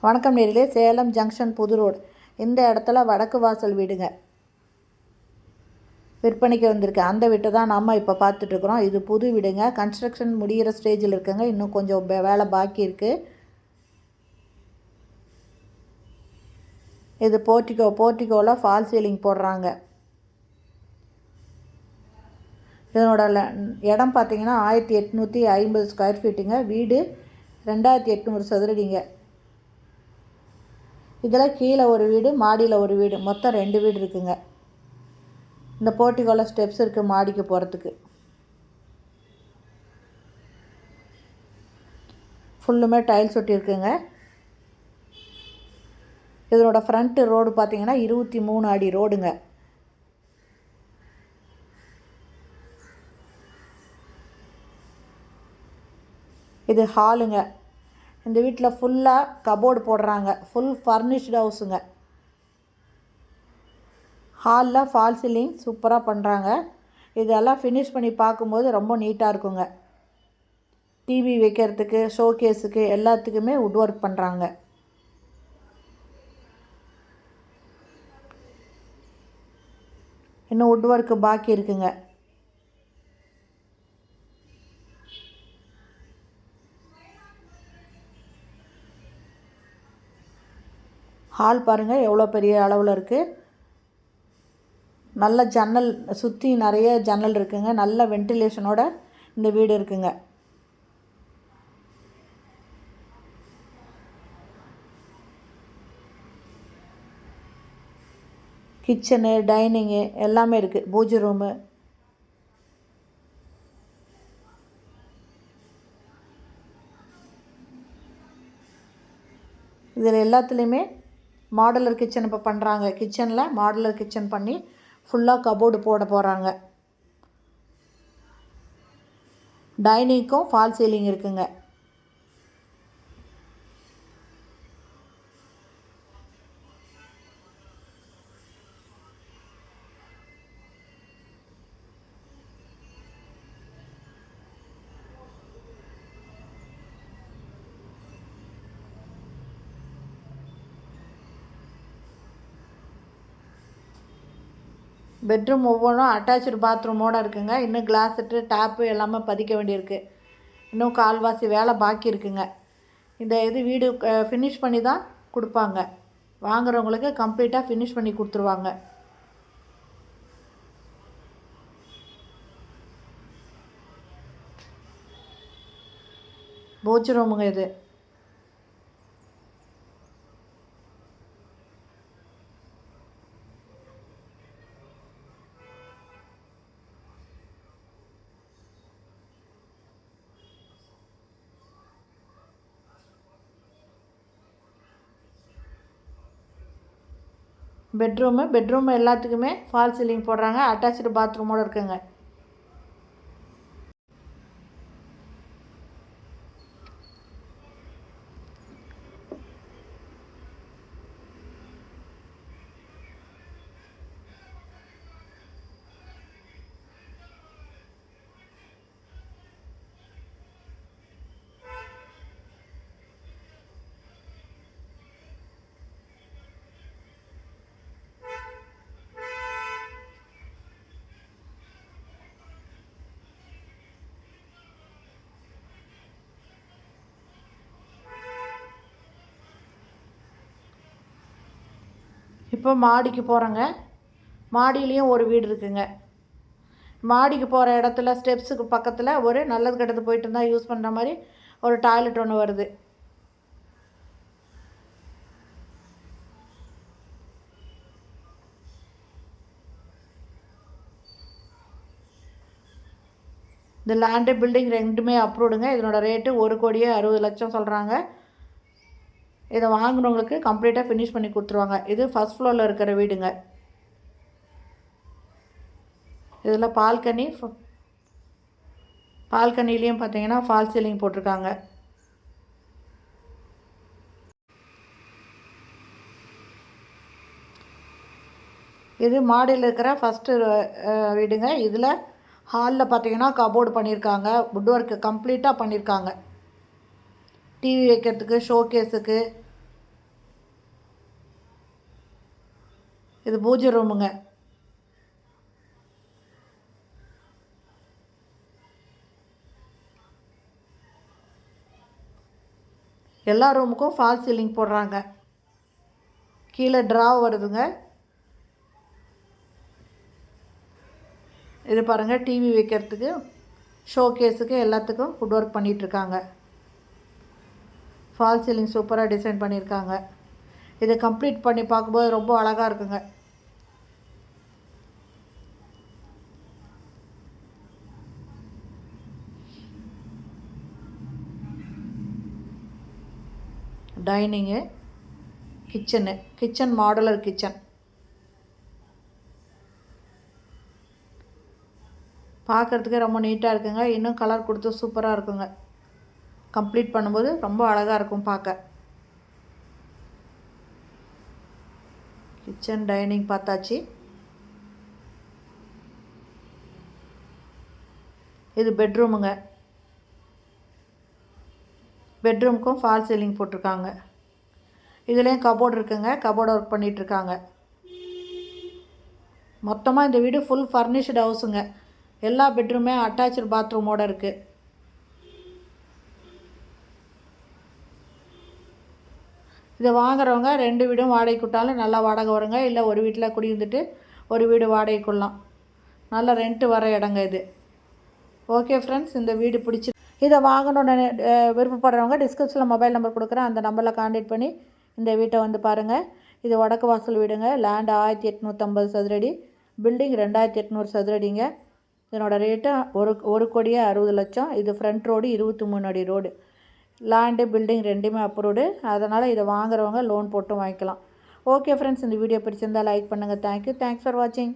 வணக்கம் நேரிலே. சேலம் ஜங்ஷன் புது ரோடு இந்த இடத்துல வடக்கு வாசல் வீடுங்க விற்பனைக்கு வந்திருக்கு. அந்த வீட்டை தான் நம்ம இப்போ பார்த்துட்ருக்குறோம். இது புது வீடுங்க. கன்ஸ்ட்ரக்ஷன் முடிகிற ஸ்டேஜில் இருக்குங்க. இன்னும் கொஞ்சம் வேலை பாக்கி இருக்குது. இது போர்ட்டிகோவில் ஃபால் சீலிங் போடுறாங்க. இதனோட இடம் பார்த்திங்கன்னா 1850 ஸ்கொயர் ஃபீட்டுங்க. வீடு 2800 சதுரடிங்க. இதில் கீழே ஒரு வீடு, மாடியில் ஒரு வீடு, மொத்தம் 2 வீடு இருக்குங்க. இந்த போர்ட்டிகோவில் ஸ்டெப்ஸ் இருக்குது மாடிக்கு போகிறதுக்கு. ஃபுல்லுமே டைல்ஸ் ஒட்டி இருக்குங்க. இதனோட ஃப்ரண்ட்டு ரோடு பார்த்திங்கன்னா 23 அடி ரோடுங்க. இது ஹாலுங்க. இந்த வீட்டில் ஃபுல்லாக கபோர்டு போடுறாங்க. ஃபுல் ஃபர்னிஷ்டு ஹவுஸுங்க. ஹாலில் ஃபால் சீலிங் சூப்பராக பண்ணுறாங்க. இதெல்லாம் ஃபினிஷ் பண்ணி பார்க்கும்போது ரொம்ப நீட்டாக இருக்குங்க. டிவி வைக்கிறதுக்கு, ஷோகேஸுக்கு எல்லாத்துக்குமே வுட் ஒர்க் பண்ணுறாங்க. இன்னும் வுட் ஒர்க்கு பாக்கி இருக்குங்க. ஹால் பாருங்கள் எவ்வளோ பெரிய அளவில் இருக்குது. நல்ல ஜன்னல், சுற்றி நிறைய ஜன்னல் இருக்குங்க. நல்ல வென்டிலேஷனோட இந்த வீடு இருக்குங்க. கிச்சனு, டைனிங்கு எல்லாமே இருக்குது. பூஜை ரூமு. இதில் எல்லாத்துலேயுமே மாடுலர் கிச்சன் இப்போ பண்ணுறாங்க. கிச்சனில் மாடுலர் கிச்சன் பண்ணி ஃபுல்லாக கபோர்டு போட போகிறாங்க. டைனிங்க்கும் ஃபால் சீலிங் இருக்குங்க. பெட்ரூம் ஒவ்வொன்றும் அட்டாச்சு பாத்ரூமோடு இருக்குங்க. இன்னும் கிளாஸட்டு, டேப்பு எல்லாமே பதிக்க வேண்டியிருக்கு. இன்னும் கால்வாசி வேலை பாக்கி இருக்குங்க. இது வீடு ஃபினிஷ் பண்ணி தான் கொடுப்பாங்க. வாங்குறவங்களுக்கு கம்ப்ளீட்டாக ஃபினிஷ் பண்ணி கொடுத்துருவாங்க. பூஜை ரூமுங்க இது. பெட்ரூம் எல்லாத்துக்குமே ஃபால் சீலிங் போடுறாங்க. அட்டாச்சு பாத்ரூமோடு இருக்குங்க. இப்போ மாடிக்கு போகிறோங்க. மாடியிலையும் ஒரு வீடு இருக்குங்க. மாடிக்கு போகிற இடத்துல ஸ்டெப்ஸுக்கு பக்கத்தில் ஒரு நல்லது கெட்டது போயிட்டு இருந்தால் யூஸ் பண்ணுற மாதிரி ஒரு டாய்லெட் ஒன்று வருது. இந்த லேண்டு பில்டிங் ரெண்டுமே அப்ரூவ்டுங்க. இதனோட ரேட்டு 1,60,00,000 சொல்கிறாங்க. இதை வாங்கினவங்களுக்கு கம்ப்ளீட்டாக ஃபினிஷ் பண்ணி கொடுத்துருவாங்க. இது ஃபஸ்ட் ஃப்ளோரில் இருக்கிற வீடுங்க. இதில் பால்கனிலையும் பார்த்தீங்கன்னா ஃபால் சீலிங் போட்டிருக்காங்க. இது மாடியில் இருக்கிற ஃபஸ்ட்டு வீடுங்க. இதில் ஹாலில் பார்த்தீங்கன்னா கபோர்டு பண்ணியிருக்காங்க. வுட் ஒர்க்கு கம்ப்ளீட்டாக பண்ணியிருக்காங்க. டிவி வைக்கிறதுக்கு, ஷோகேஸுக்கு இது பூஜை ரூமுங்க. எல்லா ரூமுக்கும் ஃபால் சீலிங் போடுறாங்க. கீழே ட்ரா வருதுங்க. இது பாருங்கள், டிவி வைக்கிறதுக்கு, ஷோ கேஸுக்கு எல்லாத்துக்கும் வுட் ஒர்க் பண்ணிகிட்ருக்காங்க. ஃபால் சீலிங் சூப்பராக டிசைன் பண்ணியிருக்காங்க. இதை கம்ப்ளீட் பண்ணி பார்க்கும்போது ரொம்ப அழகாக இருக்குங்க. Dining, kitchen modular kitchen. பார்க்குறதுக்கே ரொம்ப நீட்டாக இருக்குங்க. இன்னும் கலர் கொடுத்து சூப்பராக இருக்குங்க. கம்ப்ளீட் பண்ணும்போது ரொம்ப அழகாக இருக்கும் பார்க்க. கிச்சன் டைனிங் பார்த்தாச்சு. இது பெட்ரூமுங்க. பெட்ரூமுக்கும் ஃபால் சீலிங் போட்டிருக்காங்க. இதுலேயும் கபோர்டு இருக்குங்க. கபோர்டு ஒர்க் பண்ணிகிட்ருக்காங்க. மொத்தமாக இந்த வீடு ஃபுல் ஃபர்னிஷ்டு ஹவுஸுங்க. எல்லா பெட்ரூமே அட்டாச்சு பாத்ரூமோடு இருக்குது. இதை வாங்குறவங்க 2 வீடும் வாடகைக்கு விட்டாலும் நல்லா வாடகை வருங்க. இல்லை ஒரு வீட்டில் குடியிருந்துட்டு ஒரு வீடு வாடகைக்கு கொள்ளலாம். நல்ல ரெண்ட்டு வர இடங்க இது. ஓகே ஃப்ரெண்ட்ஸ், இந்த வீடு பிடிச்சி இதை வாங்கணுன்னு விருப்பப்படுறவங்க டிஸ்கிரிப்ஷனில் மொபைல் நம்பர் கொடுக்குறேன். அந்த நம்பரில் கான்டாக்ட் பண்ணி இந்த வீட்டை வந்து பாருங்கள். இது வடக்கு வாசல் வீடுங்க. லேண்ட் 1850 சதுரடி, பில்டிங் 2800 சதுரடிங்க. இதனோட ரேட்டு 1,60,00,000. இது ஃப்ரண்ட் ரோடு, 23 அடி ரோடு. லேண்டு பில்டிங் ரெண்டுமே அப்ரூவ்டு. அதனால் இதை வாங்குறவங்க லோன் போட்டு வாங்கிக்கலாம். ஓகே ஃப்ரெண்ட்ஸ், இந்த வீடியோ பிடிச்சிருந்தால் லைக் பண்ணுங்கள். தேங்க்யூ. தேங்க்ஸ் ஃபார் வாட்சிங்.